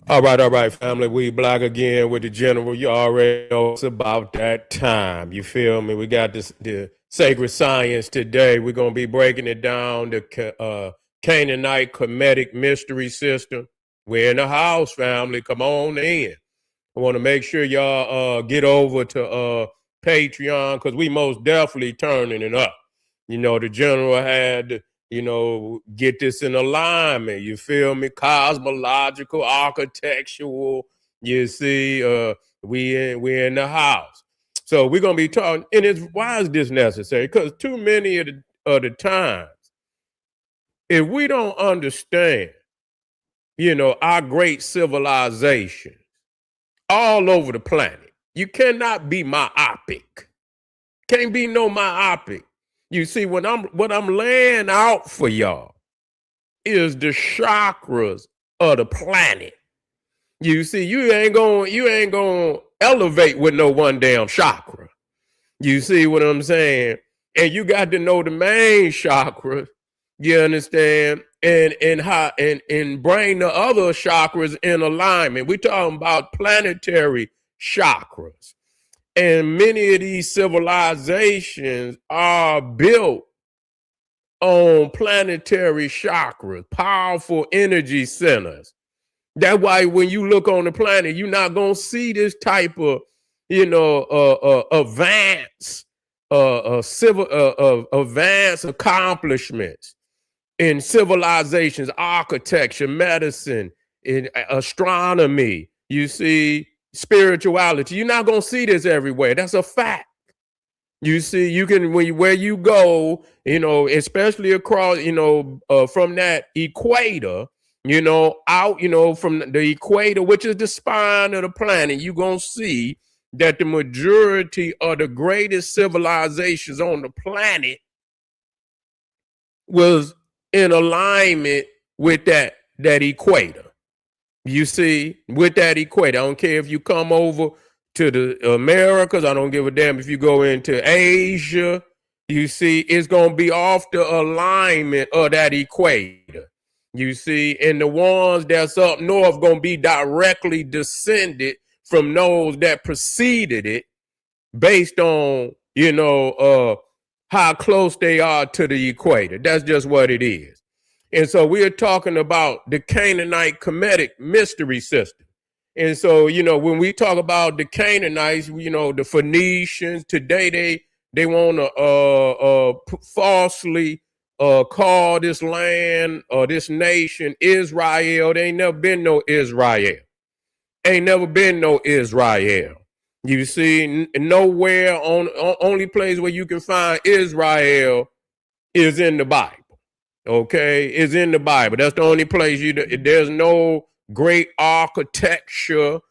All right, family. We black again with the general. You already know it's about that time. You feel me? We got the sacred science today. We're gonna be breaking it down. The Canaanite Kemetic mystery system. We're in the house, family. Come on in. I want to make sure y'all get over to Patreon because we most definitely turning it up. You know, the general had to, get this in alignment. You feel me? Cosmological, architectural. You see, we in the house. So we're gonna be talking. And it's why is this necessary? Because too many of the times, if we don't understand, our great civilization all over the planet, you cannot be myopic. Can't be no myopic. You see, what I'm laying out for y'all is the chakras of the planet. You see, you ain't gonna elevate with no one damn chakra. You see what I'm saying? And you got to know the main chakra. You understand? And how and bring the other chakras in alignment. We're talking about planetary chakras. And many of these civilizations are built on planetary chakras, powerful energy centers. That's why when you look on the planet, you're not going to see this type of, advanced advanced accomplishments in civilizations, architecture, medicine, in astronomy. You see, spirituality. You're not going to see this everywhere. That's a fact. You see, you can where you go, especially across, from that equator, out, from the equator, which is the spine of the planet, you're going to see that the majority of the greatest civilizations on the planet was in alignment with that equator. You see, with that equator. I don't care if you come over to the Americas. I don't give a damn if you go into Asia. You see, it's going to be off the alignment of that equator. You see, and the ones that's up north going to be directly descended from those that preceded it based on, how close they are to the equator. That's just what it is. And so we are talking about the Canaanite Kemetic mystery system. And so, when we talk about the Canaanites, the Phoenicians, today they want to falsely call this land or this nation Israel. There ain't never been no Israel. Ain't never been no Israel. You see, nowhere only place where you can find Israel is in the Bible. Okay, is in the Bible. That's the only place there's no great architecture,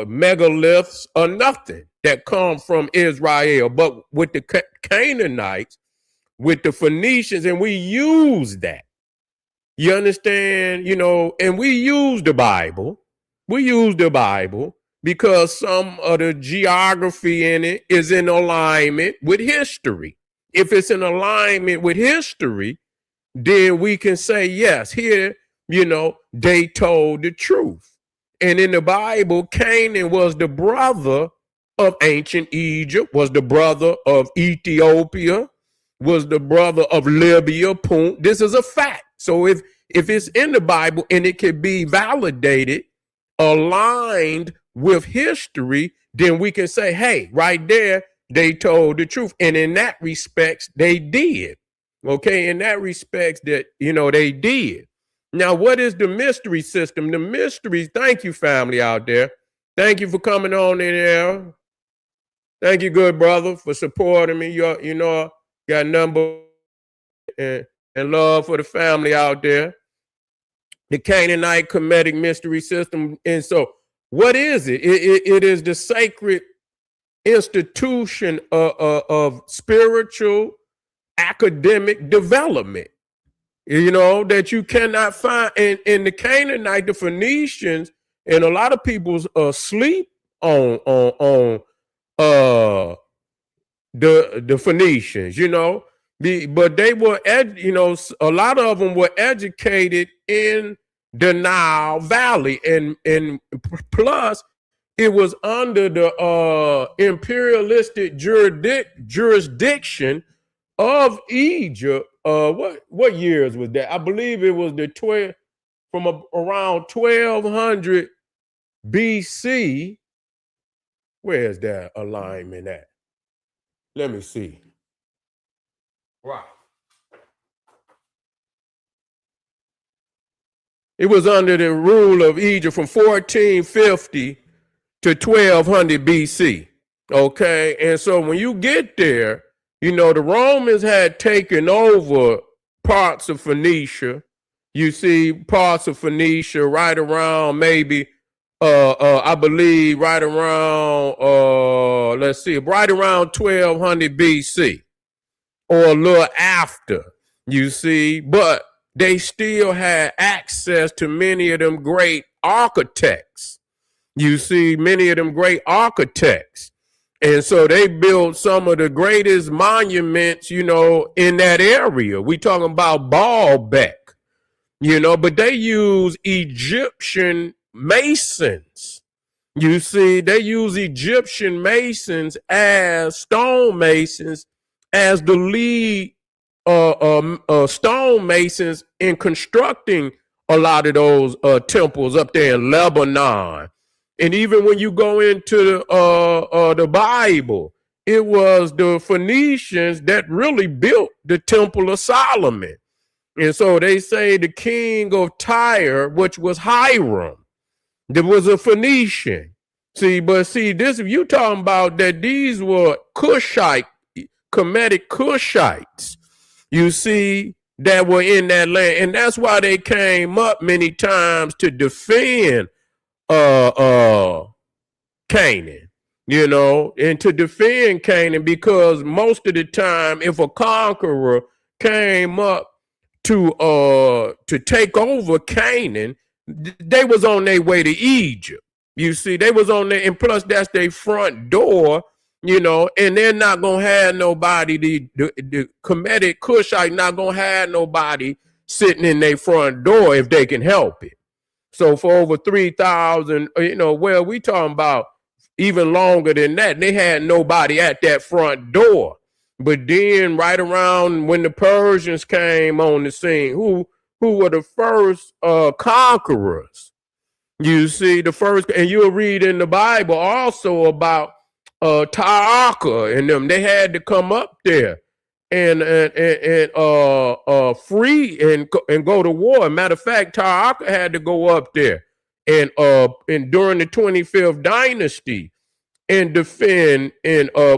megaliths or nothing that come from Israel. But with the Canaanites, with the Phoenicians, and we use that. You understand? And we use the Bible. We use the Bible because some of the geography in it is in alignment with history. If it's in alignment with history, then we can say, yes, here, they told the truth. And in the Bible, Canaan was the brother of ancient Egypt, was the brother of Ethiopia, was the brother of Libya, Punt. This is a fact. So if it's in the Bible and it can be validated, aligned with history, then we can say, hey, right there, they told the truth. And in that respects, they did. Okay, in that respects that, they did. Now, what is the mystery system? The mysteries, thank you, family out there. Thank you for coming on in there. Thank you, good brother, for supporting me. Got number and love for the family out there. The Canaanite Kemetic mystery system. And so what is it? It is the sacred institution of spiritual academic development, that you cannot find in the Canaanite, the Phoenicians, and a lot of people sleep on the Phoenicians, but they were, a lot of them were educated in the Nile Valley, and plus it was under the imperialistic jurisdiction of Egypt. What years was that? I believe it was the 12 from around 1200 BC. Where's that alignment at? Let me see. Right. It was under the rule of Egypt from 1450 to 1200 BC. Okay. And so when you get there, you know, the Romans had taken over parts of Phoenicia. You see parts of Phoenicia right around maybe, I believe right around, let's see, right around 1200 BC or a little after, you see, but they still had access to many of them great architects. You see, many of them great architects. And so they built some of the greatest monuments, you know, in that area. We talking about Baalbek, you know, but they use Egyptian masons. You see, they use Egyptian masons as stonemasons as the lead stonemasons in constructing a lot of those temples up there in Lebanon. And even when you go into the Bible, it was the Phoenicians that really built the Temple of Solomon. And so they say the king of Tyre, which was Hiram, there was a Phoenician. See, this, if you talking about that these were Kushite, Kemetic Kushites, you see, that were in that land. And that's why they came up many times to defend Canaan, you know, and to defend Canaan, because most of the time, if a conqueror came up to take over Canaan, they was on their way to Egypt. You see, they was on there, and plus that's their front door, you know, and they're not gonna have nobody. The Kemetic Kushite not gonna have nobody sitting in their front door if they can help it. So for over 3,000, you know, well, we talking about even longer than that. They had nobody at that front door. But then right around when the Persians came on the scene, who were the first conquerors? You see, the first, and you'll read in the Bible also about Taaka and them. They had to come up there and free and go to war. Matter of fact, Taaka had to go up there and during the 25th dynasty and defend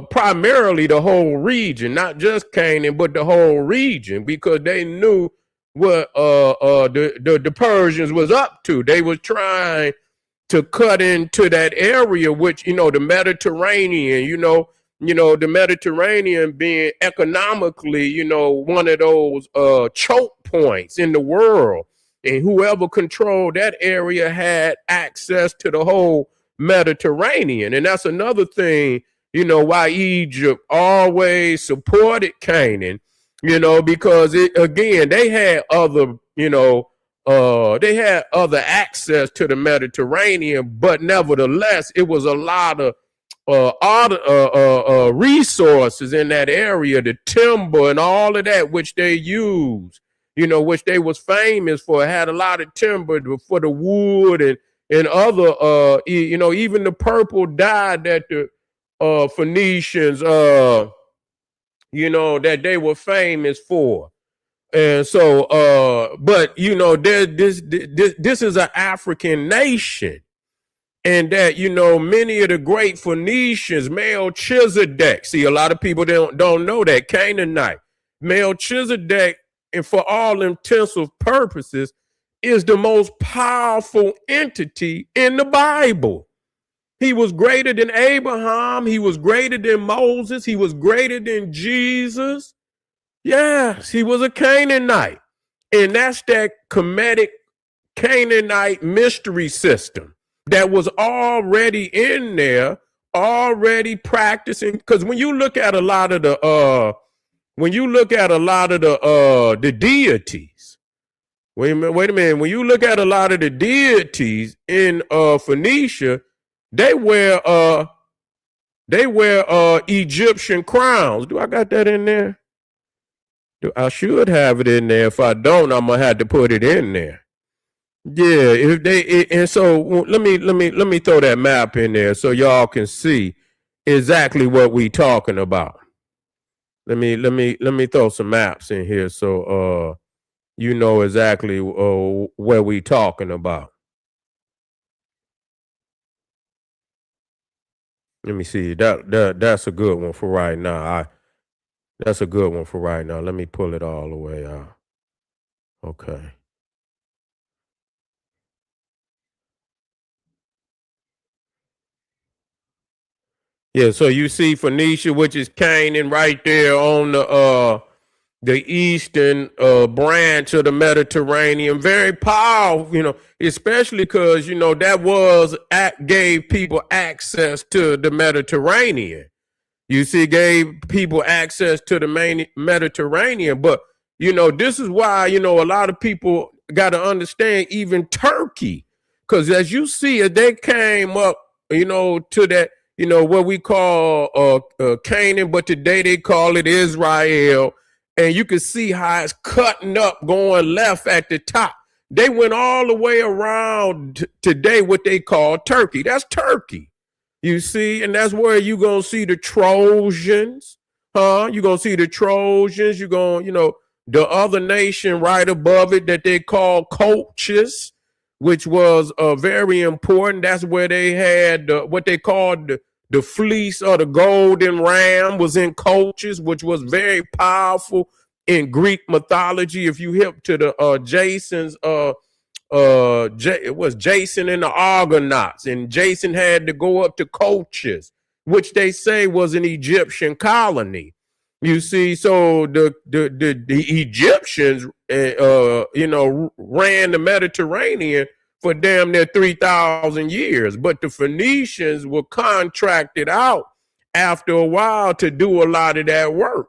primarily the whole region, not just Canaan, but the whole region, because they knew what the Persians was up to. They was trying to cut into that area, which, you know, the Mediterranean, you know, the Mediterranean being economically, you know, one of those choke points in the world. And whoever controlled that area had access to the whole Mediterranean. And that's another thing, you know, why Egypt always supported Canaan, you know, because again, they had other, you know, they had other access to the Mediterranean, but nevertheless, it was a lot of resources in that area, the timber and all of that, which they used, you know, which they was famous for, had a lot of timber for the wood and other, you know, even the purple dye that the Phoenicians, you know, that they were famous for. And so, but you know, this is an African nation, and that, you know, many of the great Phoenicians, Melchizedek. See, a lot of people don't know that Canaanite Melchizedek, and for all intensive purposes, is the most powerful entity in the Bible. He was greater than Abraham. He was greater than Moses. He was greater than Jesus. Yes, he was a Canaanite. And that's that Kemetic Canaanite mystery system that was already in there, already practicing. Because when you look at a lot of the deities, Wait a minute. When you look at a lot of the deities in Phoenicia, they wear Egyptian crowns. Do I got that in there? I should have it in there. If I don't, I'm gonna have to put it in there. Yeah, and so let me throw that map in there so y'all can see exactly what we talking about. Let me throw some maps in here so you know exactly where we talking about. Let me see. That's a good one for right now. That's a good one for right now. Let me pull it all the way out. Okay. Yeah, so you see Phoenicia, which is Canaan, right there on the eastern branch of the Mediterranean. Very powerful, especially because that gave people access to the Mediterranean. You see, gave people access to the main Mediterranean. But, this is why, a lot of people got to understand even Turkey. Because as you see, they came up, to that, what we call Canaan, but today they call it Israel. And you can see how it's cutting up, going left at the top. They went all the way around today, what they call Turkey. That's Turkey. You see, and that's where you're going to see the Trojans, You're going to see the Trojans. You're going, the other nation right above it that they call Colchis, which was very important. That's where they had what they called the fleece or the golden ram was in Colchis, which was very powerful in Greek mythology. If you hip to the Jason's it was Jason and the Argonauts, and Jason had to go up to Colchis, which they say was an Egyptian colony. You see, so the Egyptians, ran the Mediterranean for damn near 3,000 years, but the Phoenicians were contracted out after a while to do a lot of that work.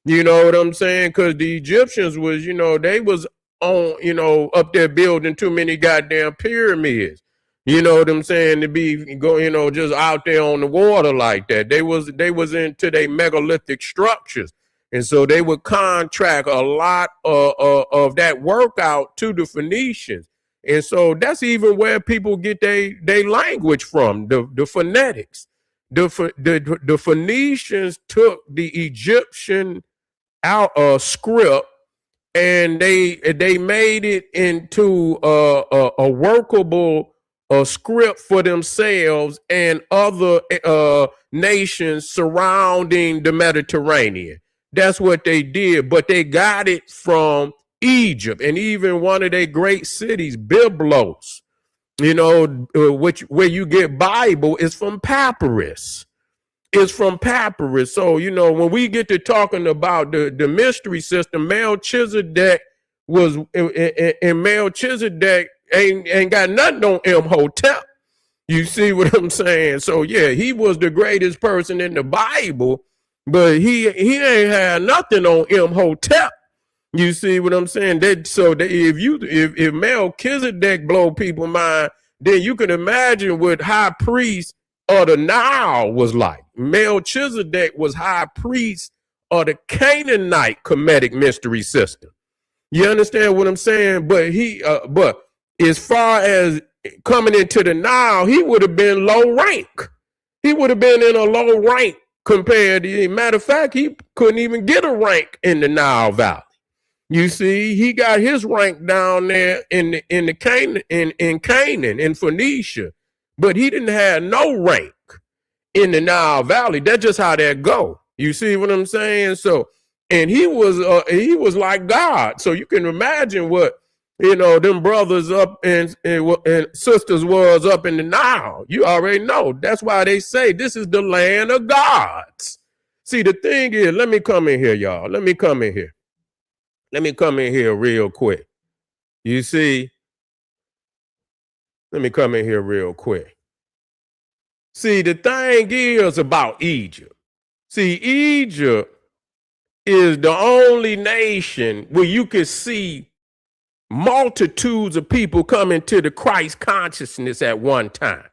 You know what I'm saying? Because the Egyptians was, they was on, up there building too many goddamn pyramids. You know what I'm saying? To be just out there on the water like that. They was into their megalithic structures. And so they would contract a lot of that work out to the Phoenicians. And so that's even where people get their language from, the phonetics. The Phoenicians took the Egyptian script, and they made it into a workable script for themselves and other nations surrounding the Mediterranean. That's what they did, but they got it from Egypt, and even one of their great cities, Byblos, where you get Bible is from papyrus. Is from papyrus. So, when we get to talking about the mystery system, Melchizedek was, and Melchizedek ain't got nothing on Imhotep. You see what I'm saying? So, yeah, he was the greatest person in the Bible, but he ain't had nothing on Imhotep. You see what I'm saying? If Melchizedek blow people's mind, then you can imagine what high priest of the Nile was like. Melchizedek was high priest of the Canaanite Kemetic mystery system. You understand what I'm saying? But as far as coming into the Nile, he would have been low rank. He would have been in a low rank compared to, matter of fact, he couldn't even get a rank in the Nile Valley. You see, he got his rank down there in Canaan, in Phoenicia, but he didn't have no rank in the Nile Valley. That's just how that go. You see what I'm saying? So, and he was like God. So you can imagine what them brothers up and sisters was up in the Nile. You already know. That's why they say this is the land of gods. See, the thing is, let me come in here, y'all. Let me come in here real quick. You see, let me come in here real quick. See, the thing is about Egypt. See, Egypt is the only nation where you can see multitudes of people coming to the Christ consciousness at one time.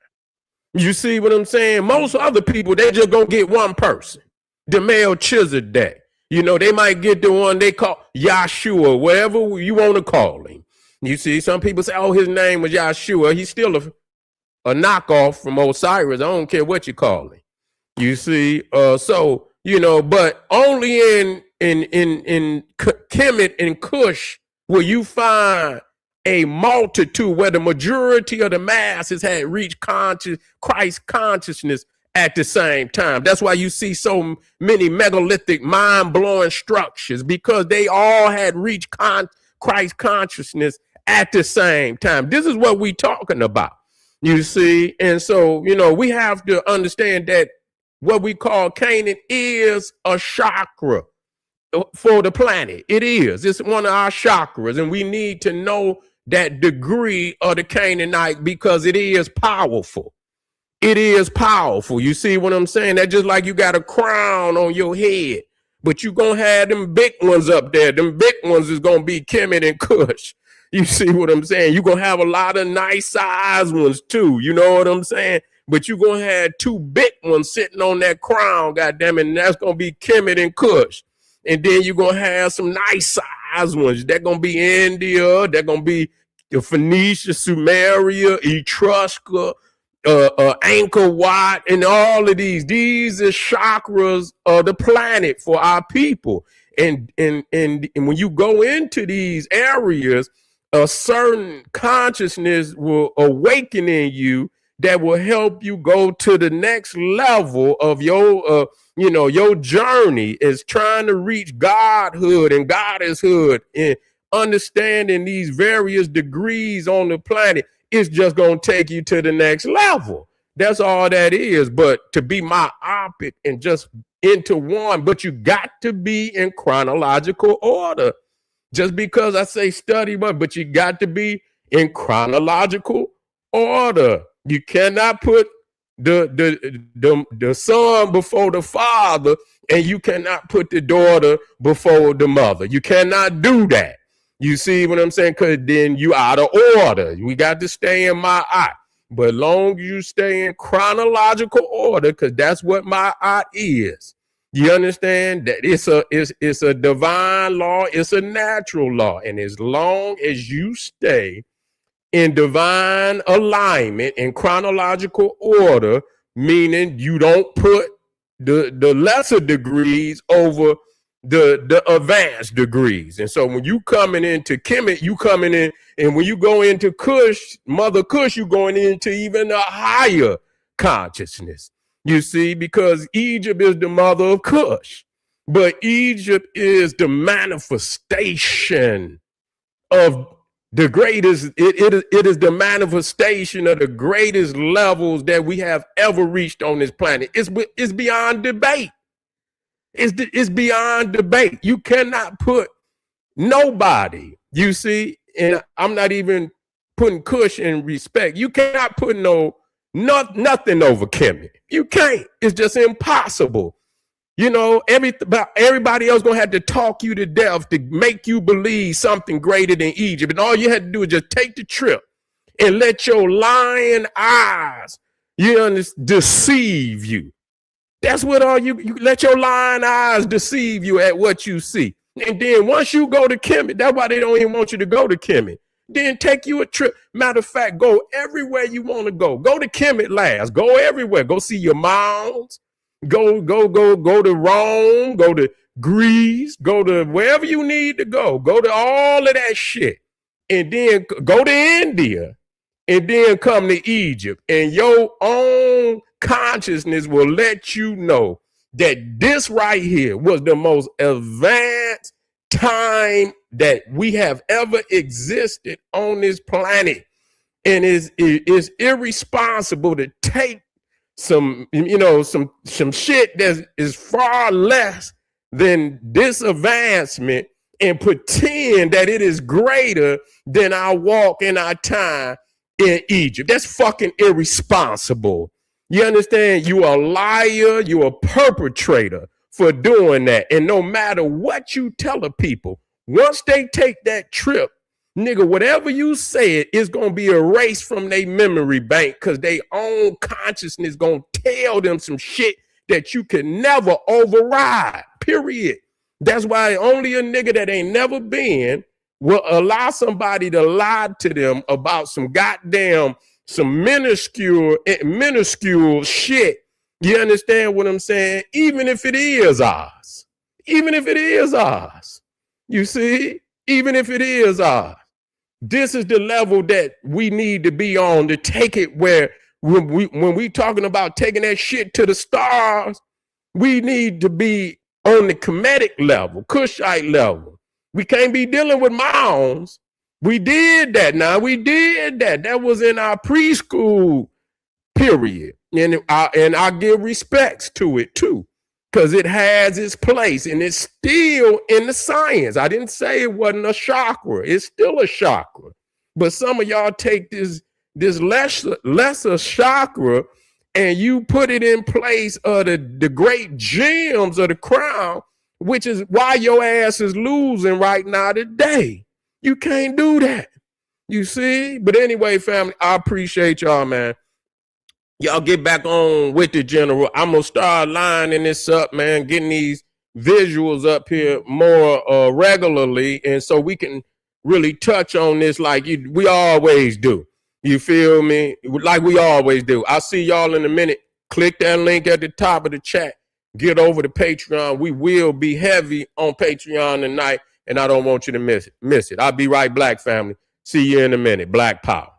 You see what I'm saying? Most other people, they just gonna get one person, the Melchizedek. You know, they might get the one they call Yahshua, whatever you want to call him. You see, some people say, oh, his name was Yahshua. He's still a knockoff from Osiris. I don't care what you call him. You see, so, you know, but only in Kemet and Kush will you find a multitude where the majority of the masses had reached Christ consciousness at the same time. That's why you see so many megalithic, mind-blowing structures, because they all had reached Christ consciousness at the same time. This is what we're talking about, you see. And so, you know, we have to understand that what we call Canaan is a chakra for the planet. It is. It's one of our chakras, and we need to know that degree of the Canaanite because it is powerful. It is powerful. You see what I'm saying? That's just like you got a crown on your head, but you're going to have them big ones up there. Them big ones is going to be Kemet and Kush. You see what I'm saying? You're going to have a lot of nice size ones too. You know what I'm saying? But you're going to have two big ones sitting on that crown, goddamn it, and that's going to be Kemet and Kush. And then you're going to have some nice size ones. They're going to be India. They're going to be the Phoenicia, Sumeria, Etrusca, Angkor Wat, and all of these. These are chakras of the planet for our people. And when you go into these areas, a certain consciousness will awaken in you that will help you go to the next level of your your journey is trying to reach godhood and goddesshood and understanding these various degrees on the planet. It's just going to take you to the next level. That's all that is. But to be myopic and just into one, but you got to be in chronological order. Just because I say study, but you got to be in chronological order. You cannot put the son before the father, and you cannot put the daughter before the mother. You cannot do that. You see what I'm saying? Because then you out of order. We got to stay in my eye. But long as you stay in chronological order, because that's what my eye is. You understand that it's a divine law, it's a natural law. And as long as you stay in divine alignment in chronological order, meaning you don't put the lesser degrees over the advanced degrees. And so when you coming into Kemet, you coming in, and when you go into Kush, Mother Kush, you going into even a higher consciousness. You see, because Egypt is the mother of Kush, but Egypt is the manifestation of the greatest. It is the manifestation of the greatest levels that we have ever reached on this planet. It's beyond debate. It's beyond debate. You cannot put nobody, you see, and I'm not even putting Kush in respect. You cannot put nothing over Kemet. You can't. It's just impossible. You know, everybody else gonna have to talk you to death to make you believe something greater than Egypt. And all you had to do is just take the trip and let your lying eyes, deceive you. That's what you let your lying eyes deceive you at what you see. And then once you go to Kemet, that's why they don't even want you to go to Kemet. Then take you a trip. Matter of fact, go everywhere you want to go. Go to Kemet last. Go everywhere. Go see your mounds. Go to Rome. Go to Greece. Go to wherever you need to go. Go to all of that shit. And then go to India. And then come to Egypt. And your own consciousness will let you know that this right here was the most advanced time that we have ever existed on this planet. And it's irresponsible to take some shit that is far less than this advancement and pretend that it is greater than our walk and our time in Egypt. That's fucking irresponsible. You understand? You are a liar. You are a perpetrator for doing that. And no matter what you tell the people, once they take that trip nigga, whatever you said is going to be erased from their memory bank because their own consciousness going to tell them some shit that you can never override, period. That's why only a nigga that ain't never been will allow somebody to lie to them about some minuscule shit. You understand what I'm saying? Even if it is ours. Even if it is ours. You see? Even if it is ours. This is the level that we need to be on to take it where when we talking about taking that shit to the stars, we need to be on the Kemetic level, Kushite level. We can't be dealing with mounds. We did that. Now we did that. That was in our preschool period. And I give respects to it too, because it has its place and it's still in the science. I didn't say it wasn't a chakra. It's still a chakra. But some of y'all take this lesser chakra and you put it in place of the great gems of the crown, which is why your ass is losing right now today. You can't do that. You see? But anyway, family, I appreciate y'all, man. Y'all get back on with the general. I'm going to start lining this up, man, getting these visuals up here more regularly. And so we can really touch on this like we always do. You feel me? Like we always do. I'll see y'all in a minute. Click that link at the top of the chat. Get over to Patreon. We will be heavy on Patreon tonight, and I don't want you to miss it. I'll be right back, family. See you in a minute. Black Power.